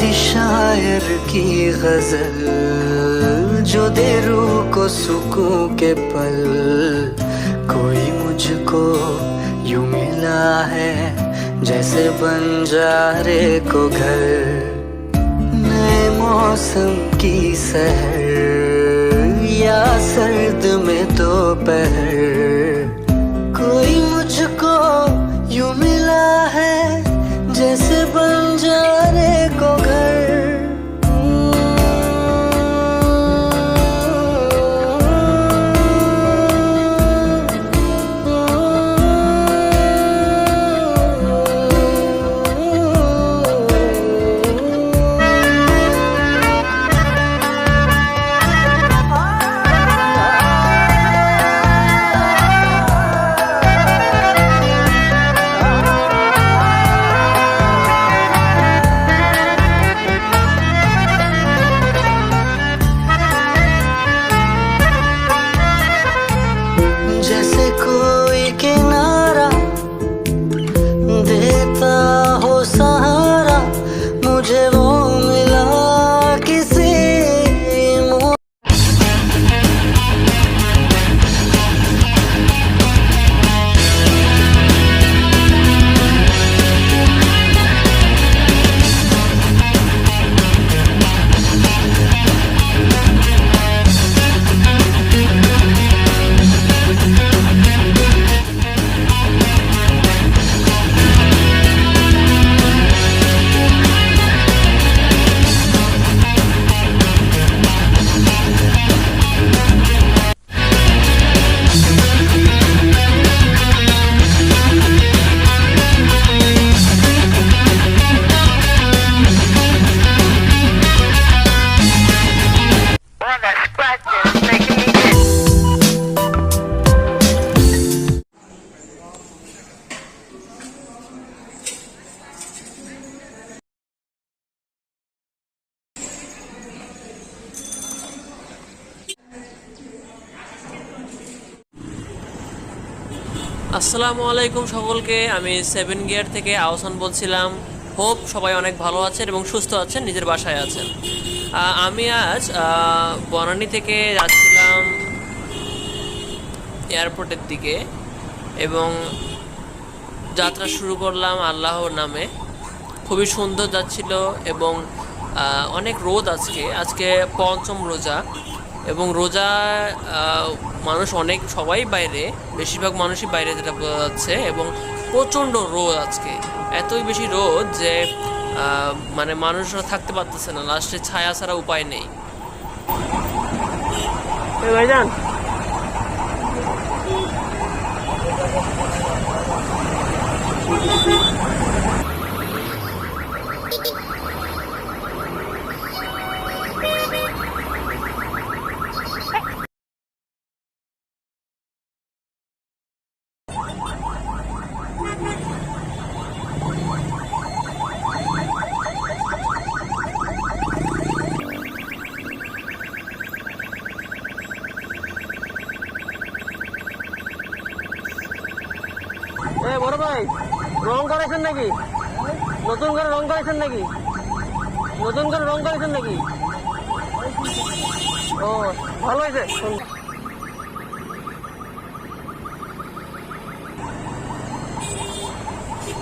किसी शायर की गजल जो दे रूह को सुकून के पल, कोई मुझको यूं मिला है जैसे बंजारे को घर, नए मौसम की सहर या सर्द में दोपहर, कोई मुझको यूं मिला है जैसे बंजारे को घर। जैसे कोई किनारा देता हो सहारा, मुझे वो मिला किसी আসসালামু আলাইকুম সকলকে। আমি 7 গিয়ার থেকে আহসান বলছিলাম। হোপ সবাই অনেক ভালো আছেন এবং সুস্থ আছেন, নিজের বাসায় আছেন। আমি আজ বনানী থেকে যাচ্ছিলাম এয়ারপোর্টের দিকে এবং যাত্রা শুরু করলাম আল্লাহর নামে। খুবই সুন্দর যাচ্ছিল এবং অনেক রোদ। আজকে পঞ্চম রোজা এবং রোজা মানুষ সবাই বাইরে, বেশিরভাগ মানুষই বাইরে যেটা বোঝা যাচ্ছে, এবং প্রচণ্ড রোদ। আজকে এতই বেশি রোদ যে মানে মানুষরা থাকতে পারতেছে না, লাস্টে ছায়া ছাড়া উপায় নেই। ভাইজান বড় ভাই, রং করেছেন নাকি? নতুন করে রং করেছেন নাকি? ও ভালো হয়েছে।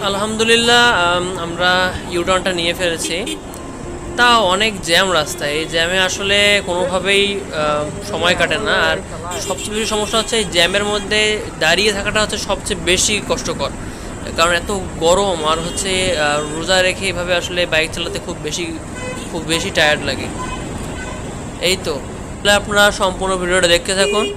আলহামদুলিল্লাহ, আমরা ইউটার্নটা নিয়ে ফেলেছি। তা অনেক জ্যাম রাস্তায়, এই জ্যামে আসলে কোনোভাবেই সময় কাটে না। আর সবচেয়ে বেশি সমস্যা হচ্ছে এই জ্যামের মধ্যে দাঁড়িয়ে থাকাটা হচ্ছে সবচেয়ে বেশি কষ্টকর, কারণ এত গরম। আর হচ্ছে রোজা রেখে এইভাবে আসলে বাইক চালাতে খুব বেশি টায়ার্ড লাগে। এই তো, আপনারা সম্পূর্ণ ভিডিওটা দেখতে থাকুন।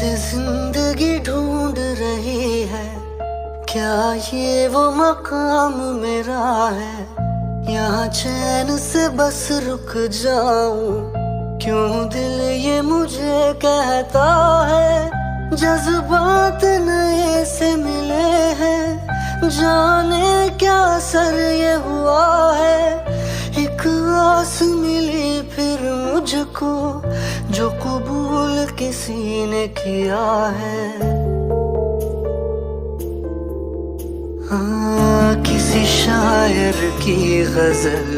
जिसे जिंदगी ढूंढ रही है, क्या ये वो मकाम मेरा है? यहाँ चैन से बस रुक जाऊं, क्यों दिल ये मुझे कहता है? जज्बात नए से मिले हैं, जाने क्या असर ये हुआ है। एक आस मिली फिर मुझको, जो कबूल किसी ने किया है। किसी शायर की गजल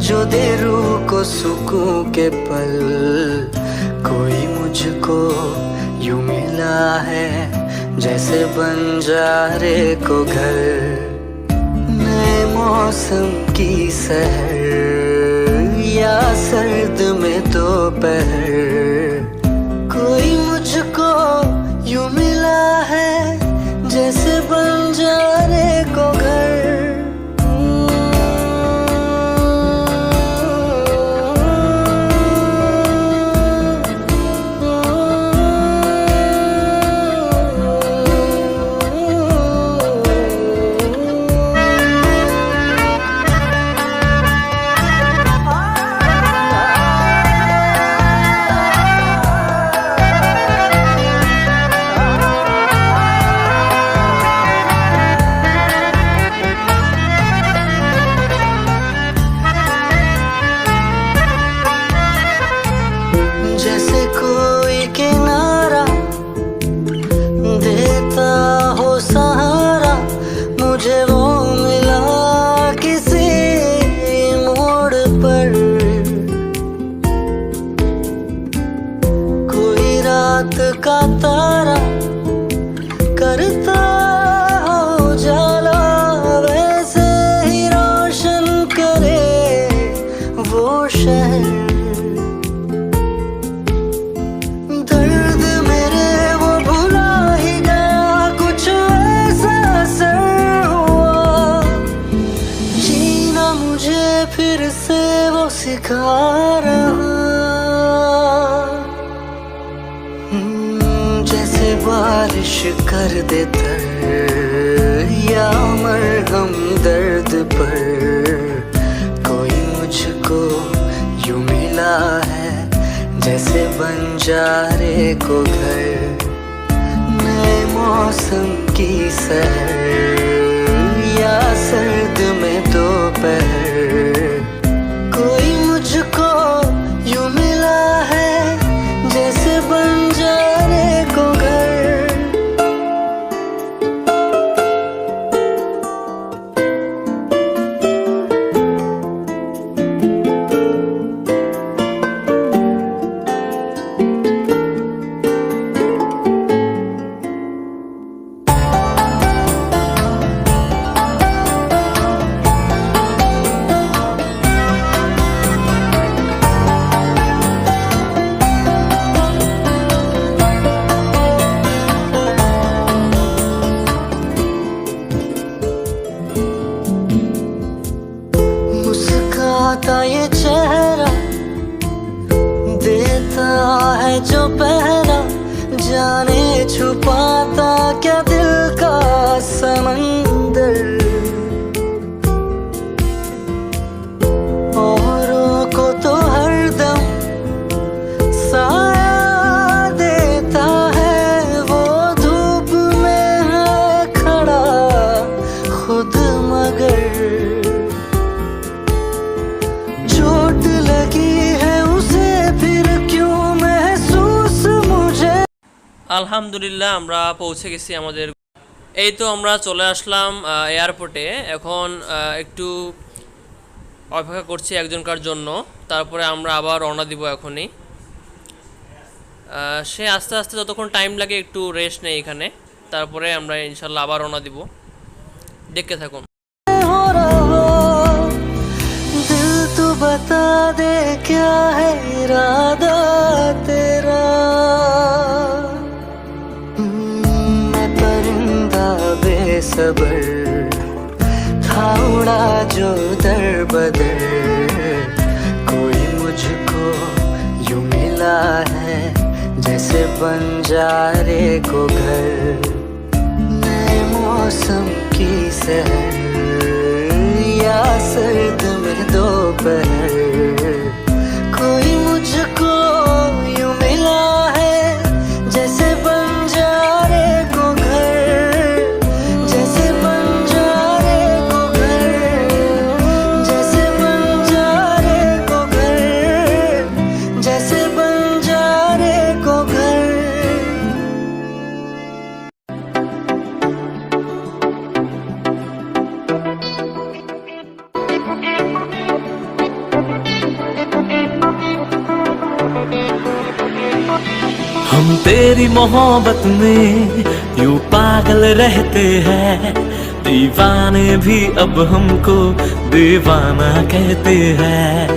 जो दे रूह को सुकून के पल, कोई मुझको यूं मिला है जैसे बंजारे को घर। नए मौसम की सहर या सर्द में दोपहर, कोई मुझको यूं मिला है जैसे बंजारे को घर। का तारा करता हो जाला, वैसे ही रोशन करे वो शहर। दर्द मेरे वो भुला ही गया, कुछ ऐसा असर हुआ। जीना मुझे फिर से वो सिखा रहा, बारिश कर दे तर या मरहम दर्द पर। कोई मुझको यूं मिला है जैसे बंजारे को घर। नए मौसम की सहर या सर्द में दोपहर, कोई मुझको यूं मिला है जैसे बंजारे को घर। ये चेहरा देता है जो पहरा, जाने छुपाता क्या दिल का समंदर। औरों को तो हरदम साया देता है, वो धूप में है खड़ा खुद मगर। আলহামদুলিল্লাহ আমরা পৌঁছে গেছি আমাদের। এই তো আমরা চলে আসলাম এয়ারপোর্টে। এখন একটু অপেক্ষা করছি একজনকার জন্য, তারপরে আমরা আবার রওনা দিব এখনই। সে আস্তে আস্তে যতক্ষণ টাইম লাগে একটু রেস্ট নেই এখানে, তারপরে আমরা ইনশাল্লাহ আবার রওনা দিব। দেখতে থাকুন। बता दे क्या है इरादा तेरा, मैं परिंदा बेसबर था उड़ा जो दर बदर। कोई मुझको यूं मिला है जैसे बंजारे को घर, नए मौसम की सहर या सर्द में दोपहर, कोई मुझको यूं मिला है जैसे बंजारे को घर, जैसे बंजारे को घर, जैसे बंजारे को घर, जैसे बंजारे को घर। हम तेरी मोहब्बत में यूं पागल रहते हैं, दीवाने भी अब हमको दीवाना कहते हैं।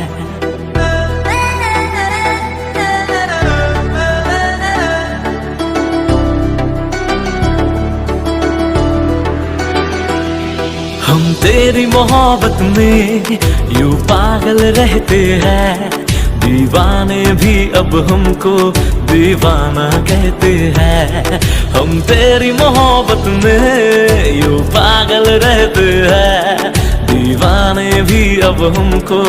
हम तेरी मोहब्बत में यूं पागल रहते हैं, दीवाने भी अब हमको दीवाना कहते हैं। हम तेरी मोहब्बत में यूं पागल रहते हैं, दीवाने भी अब हमको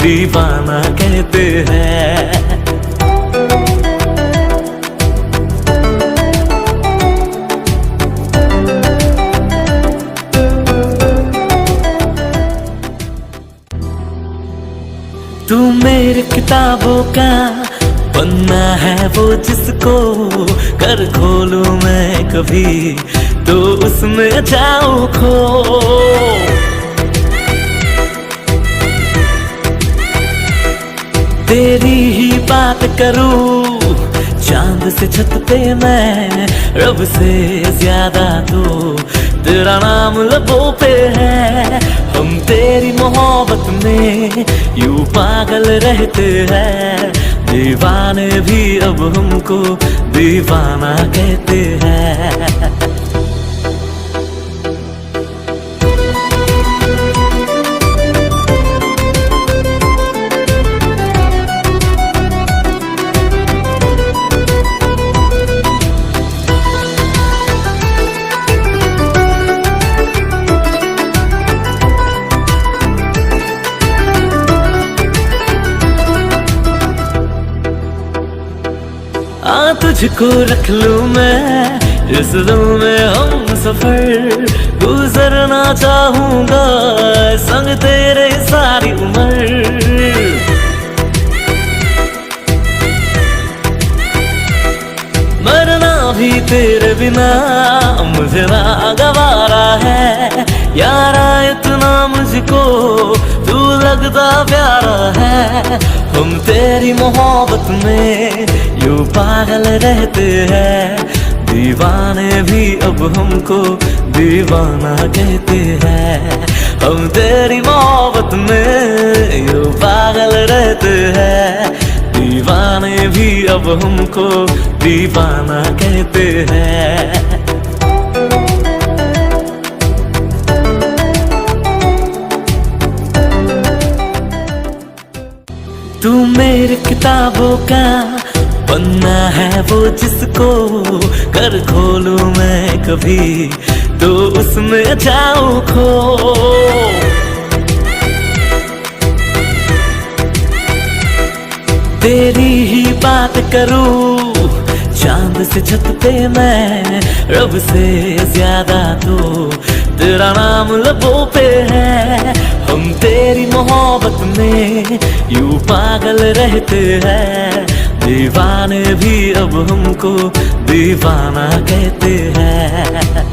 दीवाना कहते हैं। तू मेरी किताबों का पन्ना है वो जिसको कर खोलूं मैं कभी तो उसमें जाऊं खो। तेरी ही बात करूं चांद से छत पे मैं, रब से ज्यादा तो तेरा नाम लबों पे है। हम तेरी मोहब्बत में यूं पागल रहते हैं, दीवाने भी अब हमको दीवाना कहते हैं। तुझको रख लूं मैं इस दिल में हम सफर, गुजरना चाहूंगा संग तेरे सारी उम्र। मरना भी तेरे बिना मुझे ना गवारा है, यारा इतना मुझको तू लगता प्यारा है। हम तेरी मोहब्बत में यूं पागल रहते हैं, दीवाने भी अब हमको दीवाना कहते हैं। हम तेरी मोहब्बत में यूं पागल रहते हैं, दीवाने भी अब हमको दीवाना कहते हैं। तू मेरी किताबों का पन्ना है वो जिसको कर खोलूं मैं कभी तो उसमें जाऊं खो। तेरी ही बात करूं चांद से छत पे मैं, रब से ज्यादा तो तेरा नाम लबों पे है। हम तेरी मोहब्बत में यूं पागल रहते हैं, दीवाने भी अब हमको दीवाना कहते हैं।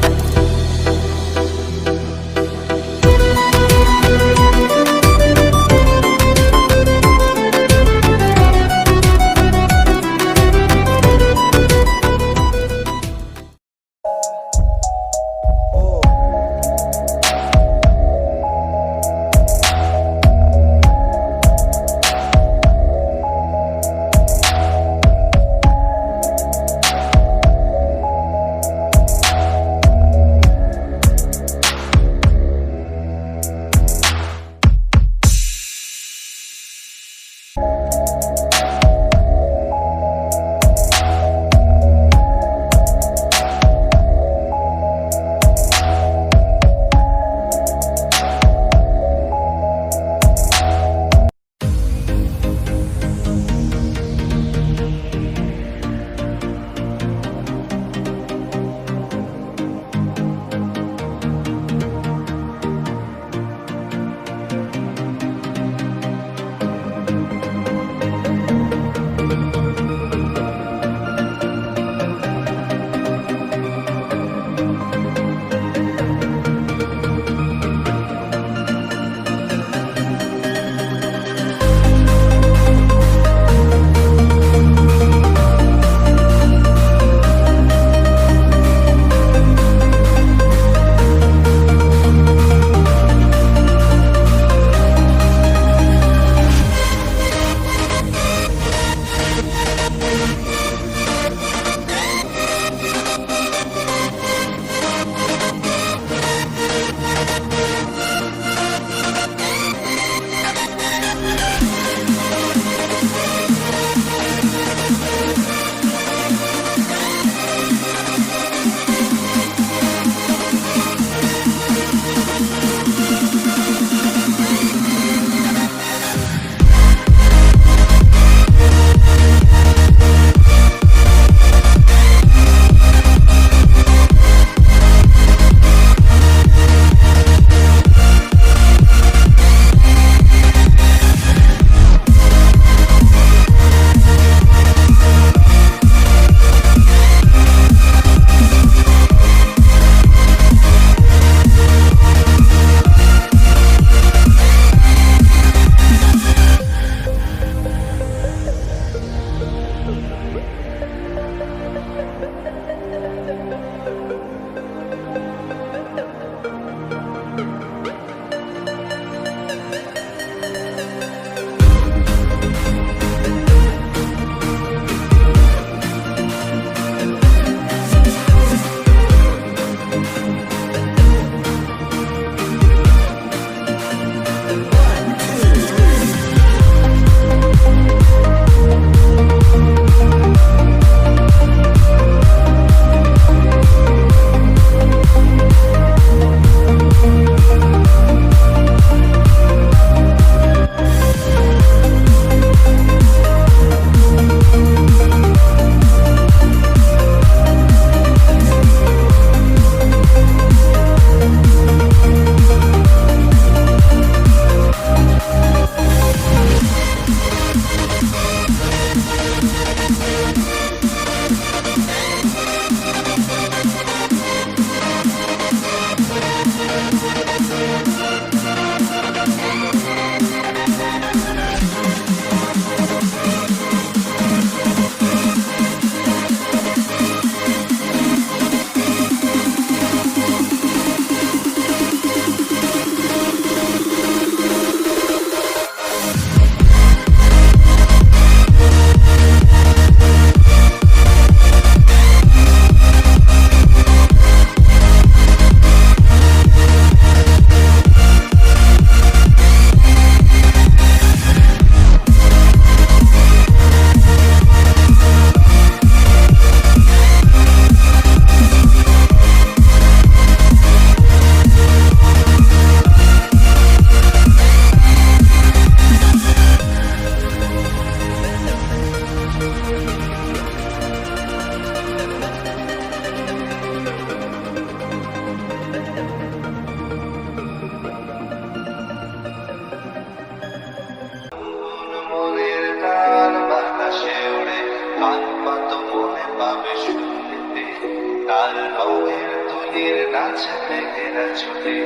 তার রঙের তুলির নাচে মেঘেরা ছুটে,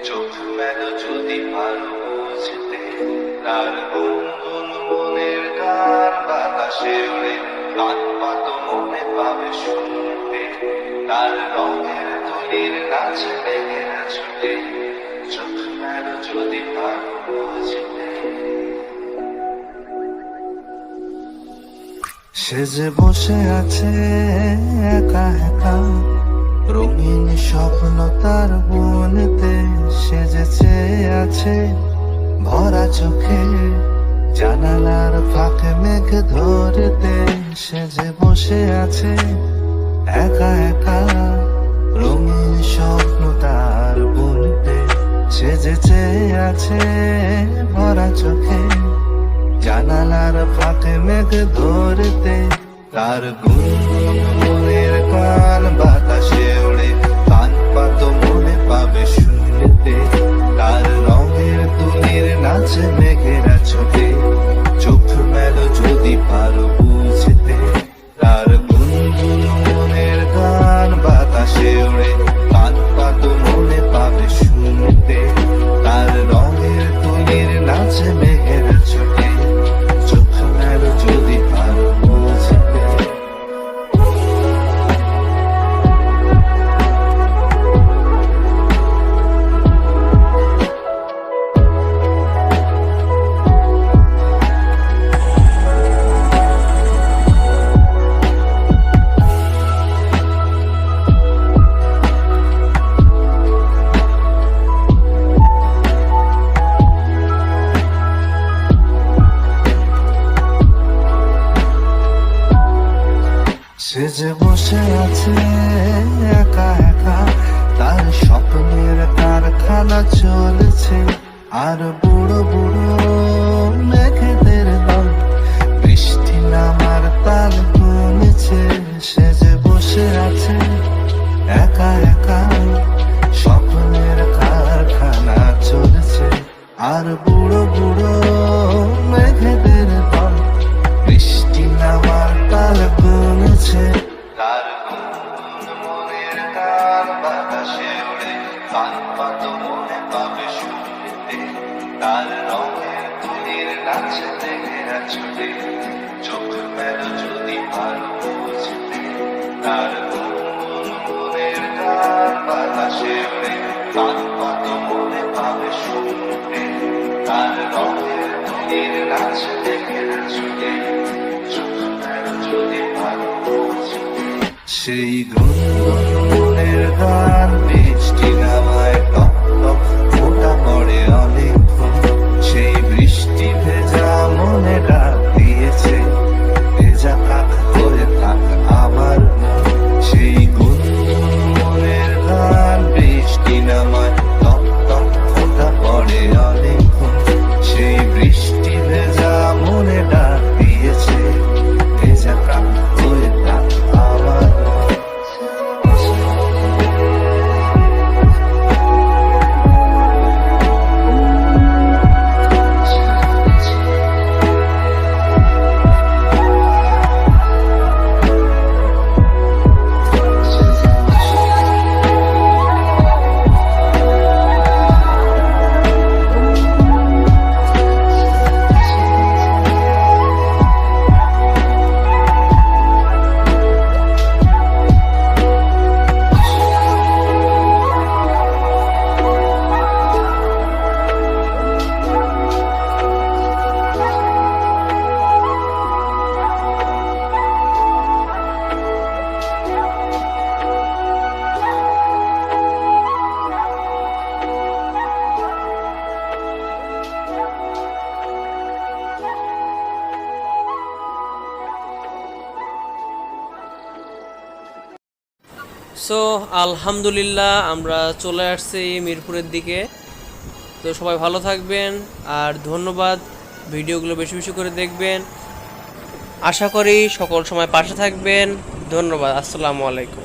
চোখ মেলো যদি পারো বুঝতে। তার গুনগুন মনের গান বাতাসে ওড়ে, গান পাতো মনে পাবে শুনতে। তার রঙের তুলির নাচে মেঘেরা ছুটে, চোখ মেলো যদি পারো বুঝতে। সে যে বসে আছে একা একা, রঙিন স্বপ্ন তার বনেতে। সে যে চেয়ে আছে ভরা চোখে, জানালার ফাঁকে মেঘ ধরতে। সে যে বসে আছে একা একা, রঙিন স্বপ্ন তার বনেতে। সে যে চেয়ে আছে ভরা চোখে, জানালার ফাঁকে মেঘ ধরতে। তার গুনগুন মনের গান বাতাসে ওড়ে, কান পাতো মনে পাবে শুনতে। তার রঙের তুলির নাচে মেঘেরা ছোটে, চোখ মেলো যদি পারো সে যে বসে আছে একা একা, তার স্বপ্নের কারখানা চলছে। আর বুড়ো বুড়ো মেঘেদের দল বৃষ্টি নামার তাল গুনছে। সে যে বসে আছে একা একা, স্বপ্নের কারখানা চলছে। আর বুড়ো বুড়ো মেঘেদের দল বৃষ্টি নামার তাল গুনছে। তার গুনগুন মনের গান বাতাসে ওড়ে, গান পাত মনে পাবে শুনতে। তার রঙের তুলির নাচে দেখে ছুটে, চোখ মেলো যদি ভালো বুঝতে। তার গুনগুন মনের গান বাতাসে ওড়ে, গান পাত মনে পাবে শুনতে। তার রঙের তুলির নাচে দেখে ছুটে, চোখ মেলো যদি ভালো বুঝতে। সেই গুনগুনের গান বৃষ্টি নামায় টপ টপ ফোঁটা পড়ে অনেকক্ষণ। সেই বৃষ্টি ভেজা মনে ডাক দিয়েছে, ভেজা কাক হয়ে থাক আমার মন। সেই গুনগুনের গান বৃষ্টি নামায় টপ টপ ফোঁটা পড়ে অনেকক্ষণ। সেই বৃষ্টি ভেজা মনে ডাক দিয়েছে, ভেজা কাক হয়ে থাক আমার মন। সো আলহামদুলিল্লাহ আমরা চলে আসছি মিরপুরের দিকে। তো সবাই ভালো থাকবেন আর ধন্যবাদ। ভিডিওগুলো বেশি বেশি করে দেখবেন। আশা করি সকল সময় পাশে থাকবেন। ধন্যবাদ। আসসালামু আলাইকুম।